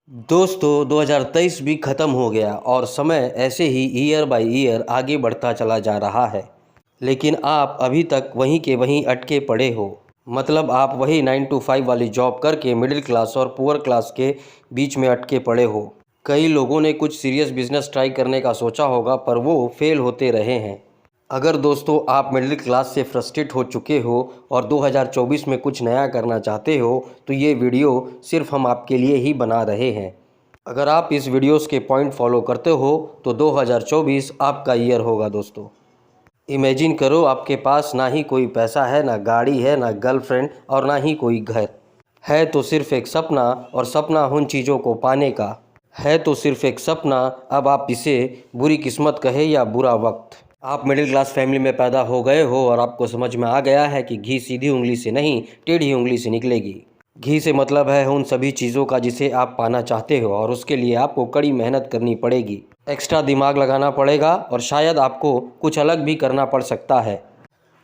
दोस्तों 2023 भी ख़त्म हो गया और समय ऐसे ही ईयर बाय ईयर आगे बढ़ता चला जा रहा है। लेकिन आप अभी तक वहीं के वहीं अटके पड़े हो। मतलब आप वही 9 to 5 वाली जॉब करके मिडिल क्लास और पुअर क्लास के बीच में अटके पड़े हो। कई लोगों ने कुछ सीरियस बिजनेस ट्राई करने का सोचा होगा पर वो फेल होते रहे हैं। अगर दोस्तों आप मिडिल क्लास से फ्रस्ट्रेट हो चुके हो और 2024 में कुछ नया करना चाहते हो तो ये वीडियो सिर्फ हम आपके लिए ही बना रहे हैं। अगर आप इस वीडियोस के पॉइंट फॉलो करते हो तो 2024 आपका ईयर होगा दोस्तों। इमेजिन करो आपके पास ना ही कोई पैसा है, ना गाड़ी है, ना गर्लफ्रेंड और ना ही कोई घर है। तो सिर्फ एक सपना, और सपना उन चीज़ों को पाने का है। तो सिर्फ एक सपना, अब आप इसे बुरी किस्मत कहे या बुरा वक्त। आप मिडिल क्लास फैमिली में पैदा हो गए हो और आपको समझ में आ गया है कि घी सीधी उंगली से नहीं टेढ़ी उंगली से निकलेगी। घी से मतलब है उन सभी चीज़ों का जिसे आप पाना चाहते हो, और उसके लिए आपको कड़ी मेहनत करनी पड़ेगी, एक्स्ट्रा दिमाग लगाना पड़ेगा और शायद आपको कुछ अलग भी करना पड़ सकता है।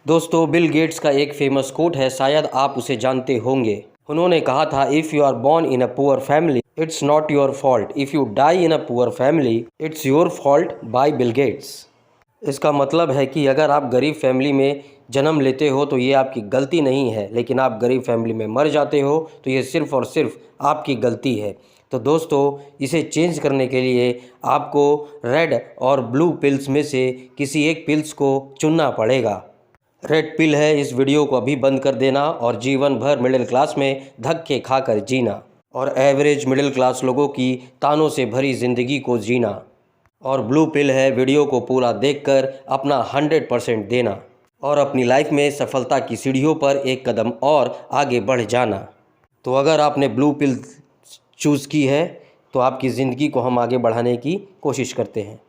दोस्तों बिल गेट्स का एक फेमस कोट है, शायद आप उसे जानते होंगे। उन्होंने कहा था, if you are born in a poor family it's not your fault, if you die in a poor family it's your fault. By Bill Gates. इसका मतलब है कि अगर आप गरीब फैमिली में जन्म लेते हो तो ये आपकी गलती नहीं है, लेकिन आप गरीब फैमिली में मर जाते हो तो ये सिर्फ़ और सिर्फ आपकी गलती है। तो दोस्तों इसे चेंज करने के लिए आपको रेड और ब्लू पिल्स में से किसी एक पिल्स को चुनना पड़ेगा। रेड पिल है, इस वीडियो को अभी बंद कर देना और जीवन भर मिडिल क्लास में धक्के खाकर जीना और एवरेज मिडिल क्लास लोगों की तानों से भरी ज़िंदगी को जीना। और ब्लू पिल है, वीडियो को पूरा देखकर अपना 100% देना और अपनी लाइफ में सफलता की सीढ़ियों पर एक कदम और आगे बढ़ जाना। तो अगर आपने ब्लू पिल चूज़ की है तो आपकी ज़िंदगी को हम आगे बढ़ाने की कोशिश करते हैं।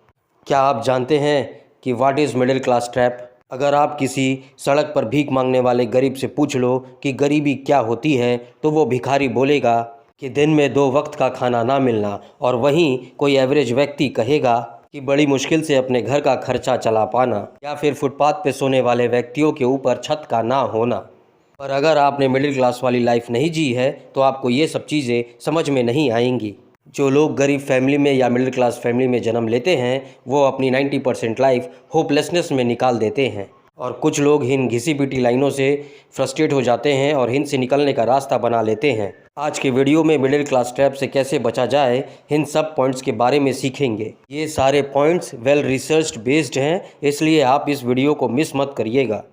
क्या आप जानते हैं कि what is middle class trap? अगर आप किसी सड़क पर भीख मांगने वाले गरीब से पूछ लो कि गरीबी क्या होती है तो वो भिखारी बोलेगा कि दिन में 2 वक्त का खाना ना मिलना, और वहीं कोई एवरेज व्यक्ति कहेगा कि बड़ी मुश्किल से अपने घर का खर्चा चला पाना, या फिर फुटपाथ पे सोने वाले व्यक्तियों के ऊपर छत का ना होना। पर अगर आपने मिडिल क्लास वाली लाइफ नहीं जी है तो आपको ये सब चीज़ें समझ में नहीं आएंगी। जो लोग गरीब फैमिली में या मिडिल क्लास फैमिली में जन्म लेते हैं वो अपनी 90% लाइफ होपलेसनेस में निकाल देते हैं, और कुछ लोग इन घिसी पिटी लाइनों से फ्रस्ट्रेट हो जाते हैं और इन से निकलने का रास्ता बना लेते हैं। आज के वीडियो में मिडिल क्लास ट्रैप से कैसे बचा जाए इन सब पॉइंट्स के बारे में सीखेंगे। ये सारे पॉइंट्स वेल रिसर्च्ड बेस्ड हैं, इसलिए आप इस वीडियो को मिस मत करिएगा।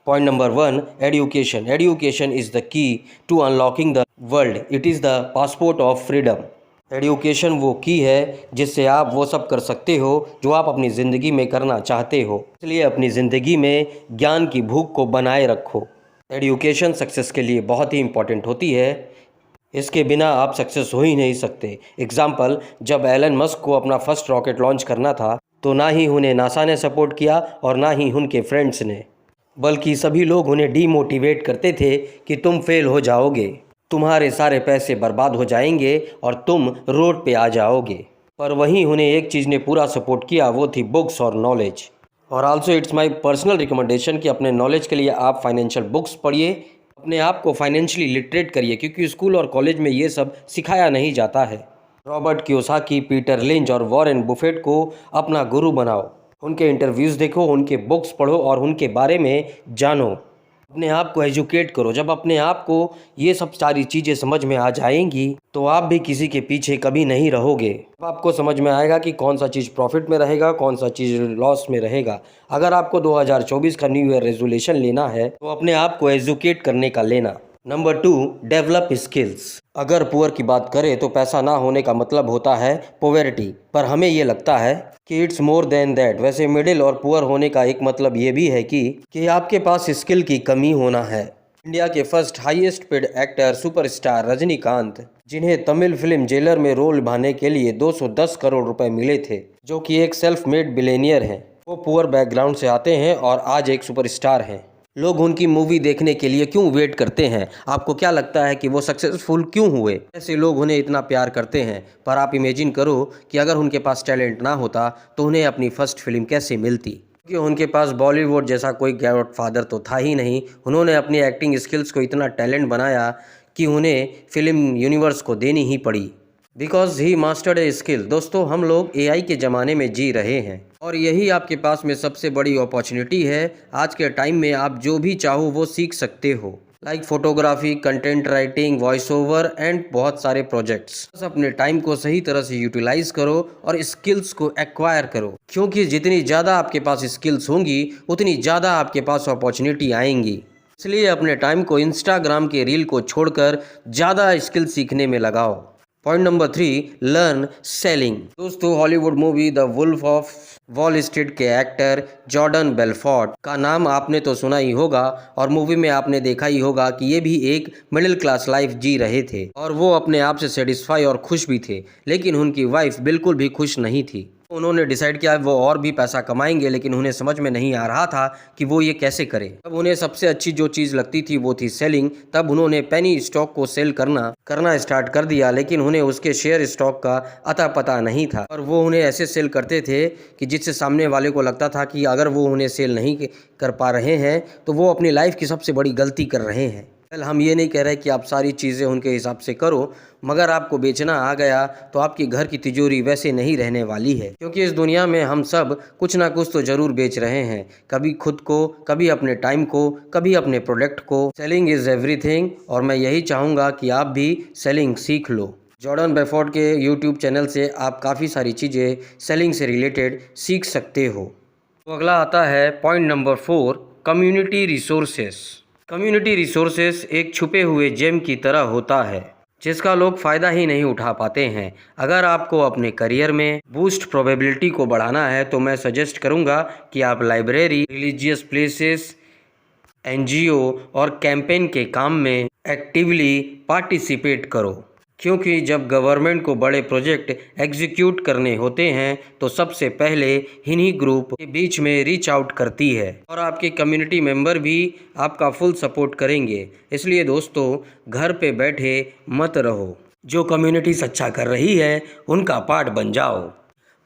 Point number 1, education. Education is the key to unlocking the world, it is the passport of freedom. Education वो की है जिससे आप वो सब कर सकते हो जो आप अपनी ज़िंदगी में करना चाहते हो, इसलिए अपनी ज़िंदगी में ज्ञान की भूख को बनाए रखो। एजुकेशन सक्सेस के लिए बहुत ही इम्पॉर्टेंट होती है, इसके बिना आप सक्सेस हो ही नहीं सकते। एग्जाम्पल, जब एलन मस्क को अपना फर्स्ट रॉकेट लॉन्च करना था तो ना ही उन्हें नासा ने सपोर्ट किया और ना ही उनके फ्रेंड्स ने, बल्कि सभी लोग उन्हें डीमोटिवेट करते थे कि तुम फेल हो जाओगे, तुम्हारे सारे पैसे बर्बाद हो जाएंगे और तुम रोड पे आ जाओगे। पर वहीं उन्हें एक चीज़ ने पूरा सपोर्ट किया, वो थी बुक्स और नॉलेज। और also it's my personal recommendation कि अपने नॉलेज के लिए आप फाइनेंशियल बुक्स पढ़िए, अपने आप को फाइनेंशियली लिटरेट करिए, क्योंकि स्कूल और कॉलेज में ये सब सिखाया नहीं जाता है। रॉबर्ट कियोसाकी, पीटर लिंच और वॉरेन बुफेट को अपना गुरु बनाओ, उनके इंटरव्यूज़ देखो, उनके बुक्स पढ़ो और उनके बारे में जानो। अपने आप को एजुकेट करो। जब अपने आप को ये सब सारी चीज़ें समझ में आ जाएंगी तो आप भी किसी के पीछे कभी नहीं रहोगे। अब आपको समझ में आएगा कि कौन सा चीज़ प्रॉफिट में रहेगा, कौन सा चीज़ लॉस में रहेगा। अगर आपको 2024 का न्यू ईयर रेजोल्यूशन लेना है तो अपने आप को एजुकेट करने का लेना। Number 2, develop skills. अगर पुअर की बात करें तो पैसा ना होने का मतलब होता है पोवर्टी, पर हमें ये लगता है कि इट्स मोर देन दैट। वैसे मिडिल और पुअर होने का एक मतलब ये भी है कि आपके पास स्किल की कमी होना है। इंडिया के first highest paid actor superstar Rajinikanth, जिन्हें तमिल फिल्म जेलर में रोल निभाने के लिए 210 करोड़ रुपए मिले थे, जो कि एक सेल्फ मेड बिलियनियर हैं, वो पुअर बैकग्राउंड से आते हैं और आज एक सुपरस्टार हैं। लोग उनकी मूवी देखने के लिए क्यों वेट करते हैं? आपको क्या लगता है कि वो सक्सेसफुल क्यों हुए? ऐसे लोग उन्हें इतना प्यार करते हैं, पर आप इमेजिन करो कि अगर उनके पास टैलेंट ना होता तो उन्हें अपनी फर्स्ट फिल्म कैसे मिलती? क्योंकि उनके पास बॉलीवुड जैसा कोई गॉडफादर तो था ही नहीं। उन्होंने अपनी एक्टिंग स्किल्स को इतना टैलेंट बनाया कि उन्हें फिल्म यूनिवर्स को देनी ही पड़ी। Because he mastered a skill. दोस्तों, हम लोग एआई के ज़माने में जी रहे हैं और यही आपके पास में सबसे बड़ी अपॉर्चुनिटी है। आज के टाइम में आप जो भी चाहो वो सीख सकते हो, like photography, content writing, voice over and बहुत सारे प्रोजेक्ट्स। बस अपने टाइम को सही तरह से यूटिलाइज करो और स्किल्स को एक्वायर करो, क्योंकि जितनी ज़्यादा आपके पास स्किल्स होंगी उतनी ज़्यादा आपके पास अपॉर्चुनिटी आएंगी। इसलिए अपने टाइम को इंस्टाग्राम के रील को छोड़कर ज़्यादा स्किल सीखने में लगाओ। Point number 3, learn selling. दोस्तों, Hollywood movie The Wolf of Wall Street के एक्टर जॉर्डन बेलफोर्ट का नाम आपने तो सुना ही होगा और मूवी में आपने देखा ही होगा कि ये भी एक मिडिल क्लास लाइफ जी रहे थे और वो अपने आप से सेटिस्फाई और खुश भी थे, लेकिन उनकी वाइफ बिल्कुल भी खुश नहीं थी। उन्होंने डिसाइड किया वो और भी पैसा कमाएंगे, लेकिन उन्हें समझ में नहीं आ रहा था कि वो ये कैसे करें। तब उन्हें सबसे अच्छी जो चीज़ लगती थी वो थी सेलिंग। तब उन्होंने पेनी स्टॉक को सेल करना स्टार्ट कर दिया, लेकिन उन्हें उसके शेयर स्टॉक का अता पता नहीं था और वो उन्हें ऐसे सेल करते थे कि जिससे सामने वाले को लगता था कि अगर वो उन्हें सेल नहीं कर पा रहे हैं तो वो अपनी लाइफ की सबसे बड़ी गलती कर रहे हैं। हम ये नहीं कह रहे कि आप सारी चीज़ें उनके हिसाब से करो, मगर आपको बेचना आ गया तो आपकी घर की तिजोरी वैसे नहीं रहने वाली है, क्योंकि इस दुनिया में हम सब कुछ ना कुछ तो ज़रूर बेच रहे हैं, कभी खुद को, कभी अपने टाइम को, कभी अपने प्रोडक्ट को। सेलिंग इज़ एवरीथिंग और मैं यही चाहूँगा कि आप भी सेलिंग सीख लो। जॉर्डन बेलफोर्ट के यूट्यूब चैनल से आप काफ़ी सारी चीज़ें सेलिंग से रिलेटेड सीख सकते हो। तो अगला आता है point number 4, community resources. Community resources एक छुपे हुए जेम की तरह होता है जिसका लोग फ़ायदा ही नहीं उठा पाते हैं। अगर आपको अपने करियर में बूस्ट प्रोबेबिलिटी को बढ़ाना है तो मैं सजेस्ट करूंगा कि आप लाइब्रेरी, रिलीजियस प्लेसेस, एनजीओ और कैंपेन के काम में एक्टिवली पार्टिसिपेट करो, क्योंकि जब गवर्नमेंट को बड़े प्रोजेक्ट एग्जीक्यूट करने होते हैं तो सबसे पहले इन्हीं ग्रुप के बीच में रीच आउट करती है और आपके कम्युनिटी मेंबर भी आपका फुल सपोर्ट करेंगे। इसलिए दोस्तों, घर पे बैठे मत रहो, जो कम्युनिटीज अच्छा कर रही है उनका पार्ट बन जाओ।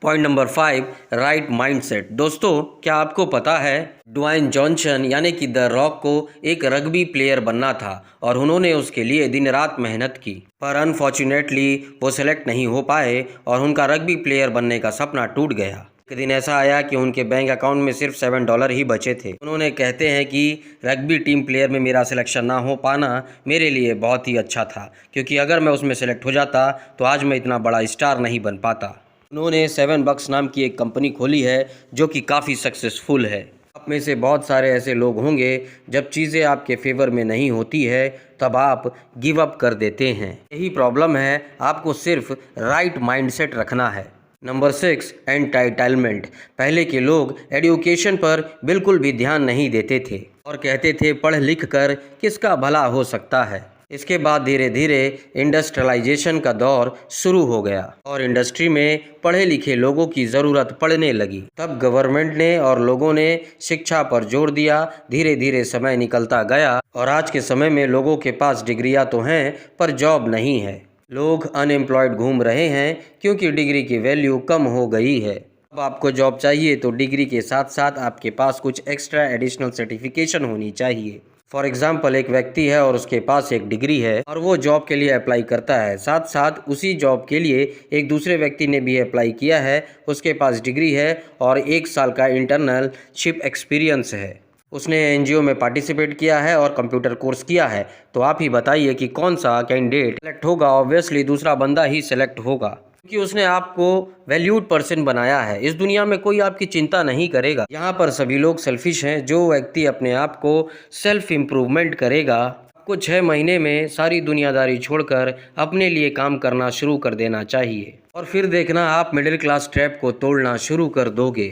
Point number 5, right mindset. दोस्तों, क्या आपको पता है ड्वाइन जॉनसन यानी कि द रॉक को एक रग्बी प्लेयर बनना था और उन्होंने उसके लिए दिन रात मेहनत की, पर अनफॉर्चुनेटली वो सेलेक्ट नहीं हो पाए और उनका रग्बी प्लेयर बनने का सपना टूट गया। एक दिन ऐसा आया कि उनके बैंक अकाउंट में सिर्फ $7 ही बचे थे। उन्होंने कहते हैं कि रग्बी टीम प्लेयर में मेरा सिलेक्शन ना हो पाना मेरे लिए बहुत ही अच्छा था, क्योंकि अगर मैं उसमें सेलेक्ट हो जाता तो आज मैं इतना बड़ा स्टार नहीं बन पाता। उन्होंने $7 नाम की एक कंपनी खोली है जो कि काफ़ी सक्सेसफुल है। आप में से बहुत सारे ऐसे लोग होंगे, जब चीज़ें आपके फेवर में नहीं होती है तब आप गिव अप कर देते हैं। यही प्रॉब्लम है, आपको सिर्फ राइट माइंडसेट रखना है। Number 6, entitlement. पहले के लोग एजुकेशन पर बिल्कुल भी ध्यान नहीं देते थे और कहते थे पढ़ लिख कर किसका भला हो सकता है। इसके बाद धीरे धीरे इंडस्ट्रियलाइजेशन का दौर शुरू हो गया और इंडस्ट्री में पढ़े लिखे लोगों की ज़रूरत पड़ने लगी। तब गवर्नमेंट ने और लोगों ने शिक्षा पर जोर दिया। धीरे धीरे समय निकलता गया और आज के समय में लोगों के पास डिग्रियां तो हैं पर जॉब नहीं है। लोग अनएम्प्लॉयड घूम रहे हैं क्योंकि डिग्री की वैल्यू कम हो गई है। अब आपको जॉब चाहिए तो डिग्री के साथ साथ आपके पास कुछ एक्स्ट्रा एडिशनल सर्टिफिकेशन होनी चाहिए। फॉर एग्जाम्पल, एक व्यक्ति है और उसके पास एक डिग्री है और वो जॉब के लिए अप्लाई करता है, साथ साथ उसी जॉब के लिए एक दूसरे व्यक्ति ने भी अप्लाई किया है, उसके पास डिग्री है और 1 साल का इंटर्नशिप एक्सपीरियंस है। उसने एनजीओ में पार्टिसिपेट किया है और कंप्यूटर कोर्स किया है। तो आप ही बताइए कि कौन सा कैंडिडेट सेलेक्ट होगा? ऑब्वियसली दूसरा बंदा ही सेलेक्ट होगा, क्योंकि उसने आपको वैल्यूड पर्सन बनाया है। इस दुनिया में कोई आपकी चिंता नहीं करेगा। यहाँ पर सभी लोग सेल्फिश हैं। जो व्यक्ति अपने आप को सेल्फ इम्प्रूवमेंट करेगा, आपको 6 महीने में सारी दुनियादारी छोड़कर अपने लिए काम करना शुरू कर देना चाहिए और फिर देखना आप मिडिल क्लास ट्रैप को तोड़ना शुरू कर दोगे।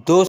दोस्त